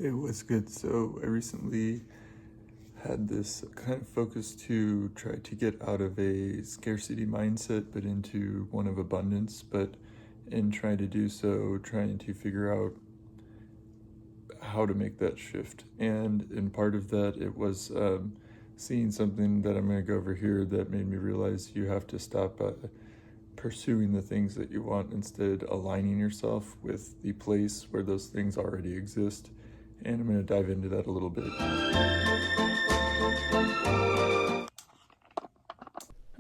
It was good. So I recently had this kind of focus to try to get out of a scarcity mindset, but into one of abundance. But in trying to do so, trying to figure out how to make that shift. And in part of that, it was seeing something that I'm going to go over here that made me realize you have to stop pursuing the things that you want, instead aligning yourself with the place where those things already exist. And I'm going to dive into that a little bit.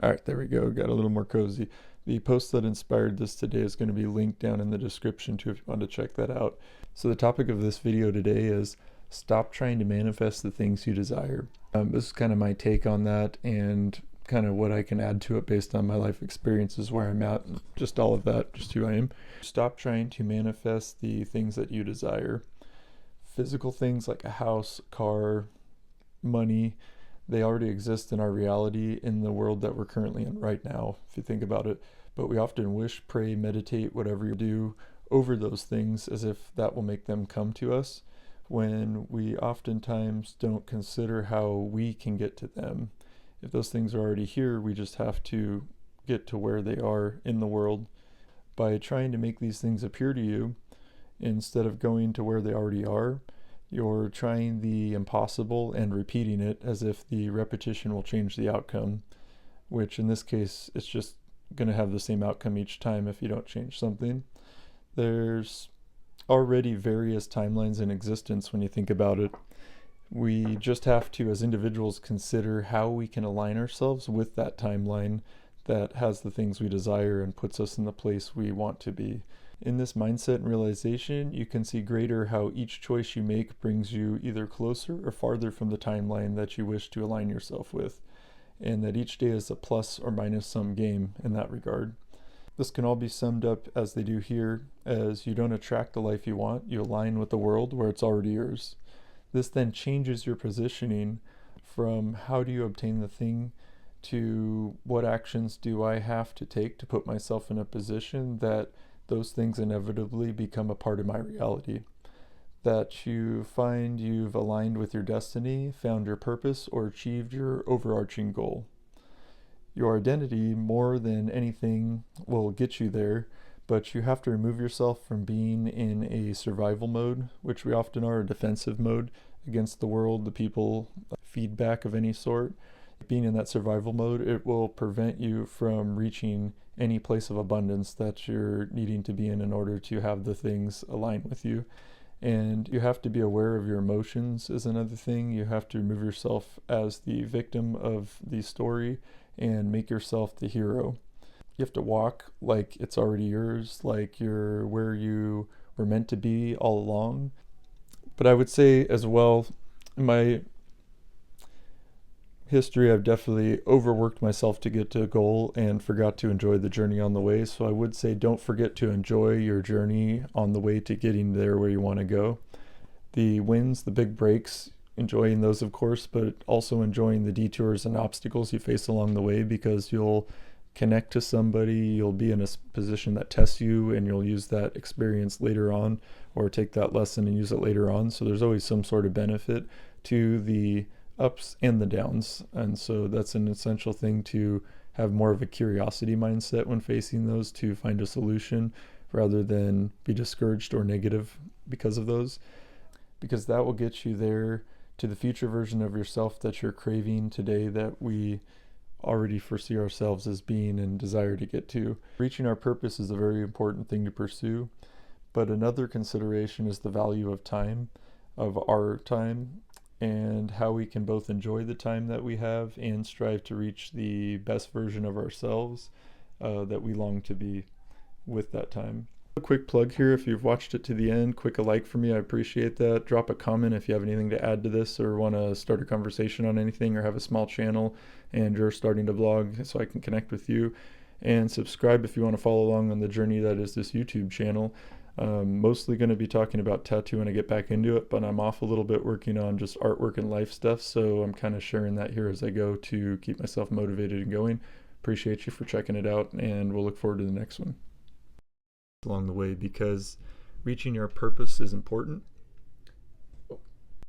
All right, there we go. Got a little more cozy. The post that inspired this today is going to be linked down in the description too if you want to check that out. So the topic of this video today is stop trying to manifest the things you desire. This is kind of my take on that and kind of what I can add to it based on my life experiences, where I'm at, and just all of that, just who I am. Stop trying to manifest the things that you desire. Physical things like a house, car, money, they already exist in our reality in the world that we're currently in right now, if you think about it. But we often wish, pray, meditate, whatever you do, over those things as if that will make them come to us, when we oftentimes don't consider how we can get to them. If those things are already here, we just have to get to where they are in the world. By trying to make these things appear to you, instead of going to where they already are, you're trying the impossible and repeating it as if the repetition will change the outcome, which in this case, it's just going to have the same outcome each time if you don't change something. There's already various timelines in existence when you think about it. We just have to, as individuals, consider how we can align ourselves with that timeline that has the things we desire and puts us in the place we want to be. In this mindset and realization, you can see greater how each choice you make brings you either closer or farther from the timeline that you wish to align yourself with, and that each day is a plus or minus sum game in that regard. This can all be summed up as they do here, as you don't attract the life you want, you align with the world where it's already yours. This then changes your positioning from how do you obtain the thing to what actions do I have to take to put myself in a position that those things inevitably become a part of my reality. That you find you've aligned with your destiny, found your purpose, or achieved your overarching goal. Your identity, more than anything, will get you there, but you have to remove yourself from being in a survival mode, which we often are, a defensive mode against the world, the people, feedback of any sort. Being in that survival mode, it will prevent you from reaching any place of abundance that you're needing to be in order to have the things align with you. And you have to be aware of your emotions is another thing. You have to remove yourself as the victim of the story and make yourself the hero. You have to walk like it's already yours, like you're where you were meant to be all along. But I would say as well, in my history, I've definitely overworked myself to get to a goal and forgot to enjoy the journey on the way. So I would say don't forget to enjoy your journey on the way to getting there where you want to go. The wins, the big breaks, enjoying those of course, but also enjoying the detours and obstacles you face along the way, because you'll connect to somebody, you'll be in a position that tests you, and you'll use that experience later on, or take that lesson and use it later on. So there's always some sort of benefit to the ups and the downs, and so that's an essential thing, to have more of a curiosity mindset when facing those, to find a solution rather than be discouraged or negative because of those, because that will get you there to the future version of yourself that you're craving today, that we already foresee ourselves as being and desire to get to. Reaching our purpose is a very important thing to pursue, but another consideration is the value of time, of our time, and how we can both enjoy the time that we have and strive to reach the best version of ourselves that we long to be with that time. A quick plug here, if you've watched it to the end, quick a like for me, I appreciate that. Drop a comment if you have anything to add to this, or want to start a conversation on anything, or have a small channel and you're starting to blog so I can connect with you. And subscribe if you want to follow along on the journey that is this YouTube channel. Mostly going to be talking about tattoo when I get back into it, but I'm off a little bit working on just artwork and life stuff, so I'm kind of sharing that here as I go to keep myself motivated and going. Appreciate you for checking it out, and we'll look forward to the next one along the way, because reaching your purpose is important,